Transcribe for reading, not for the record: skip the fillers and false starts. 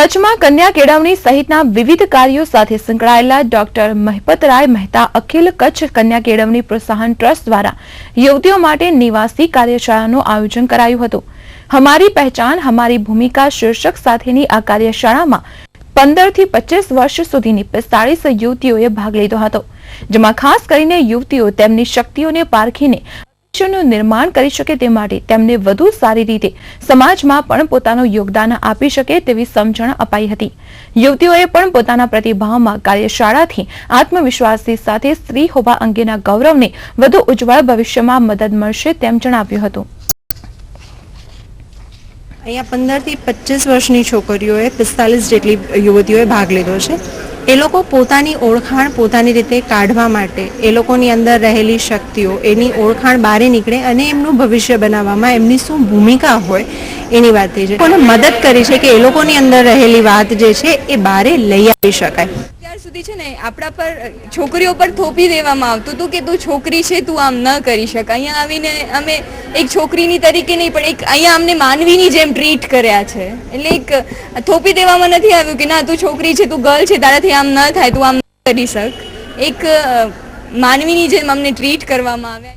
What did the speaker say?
કચ્છમાં કન્યા કેળવણી સહિતના વિવિધ કાર્યો સાથે સંકળાયેલા ડોક્ટર મહિપતરાય મહેતા અખિલ કચ્છ કન્યા કેળવણી પ્રોત્સાહન ટ્રસ્ટ દ્વારા યુવતીઓ માટે નિવાસી કાર્યશાળાનું આયોજન કરાયું હતું। હમારી પહેચાન હમારી ભૂમિકા શીર્ષક સાથેની આ કાર્યશાળામાં 15 થી 25 વર્ષ સુધીની 45 યુવતીઓએ ભાગ લીધો હતો, જેમાં ખાસ કરીને યુવતીઓ તેમની શક્તિઓને પારખીને નું નિર્માણ કરી શકે તે માટે તેમને વધુ સારી રીતે સમાજમાં પણ પોતાનું યોગદાન આપી શકે તેવી સમજણ અપાઈ હતી। યુવતીઓએ પણ પોતાના પ્રતિભાવમાં કાર્યશાળાથી આત્મવિશ્વાસની સાથે સ્ત્રી હોવા અંગેના ગૌરવને વધુ ઉજ્જવળ ભવિષ્યમાં મદદ મળશે તેમ જણાવ્યું હતું। અહીંયા 15 થી 25 વર્ષની છોકરીઓએ 45 જેટલી યુવતીઓએ ભાગ લીધો છે। એ લોકો પોતાની ઓળખાણ પોતાની રીતે કાઢવા માટે એ લોકોની અંદર રહેલી શક્તિઓ એની ઓળખાણ બહાર નીકળે અને એમનું ભવિષ્ય બનાવવામાં એમની શું ભૂમિકા હોય એની વાત થઈ છે। કોને મદદ કરી છે કે એ લોકોની અંદર રહેલી વાત જે છે એ બહાર લઈ આવી શકાય। અત્યાર સુધી છે ને આપણા પર છોકરીઓ પર થોપી દેવામાં આવતું હતું કે તું છોકરી છે, તું આમ ન કરી શક। અહીંયા આવીને અમે એક છોકરીની તરીકે નહીં પણ એક અહીંયા અમને માનવીની જેમ ટ્રીટ કર્યા છે। એટલે એક થોપી દેવામાં નથી આવ્યું કે ના તું છોકરી છે, તું ગર્લ છે, તારાથી આમ ન થાય, તું આમ ન કરી શક। એક માનવીની જેમ અમને ટ્રીટ કરવામાં આવ્યા।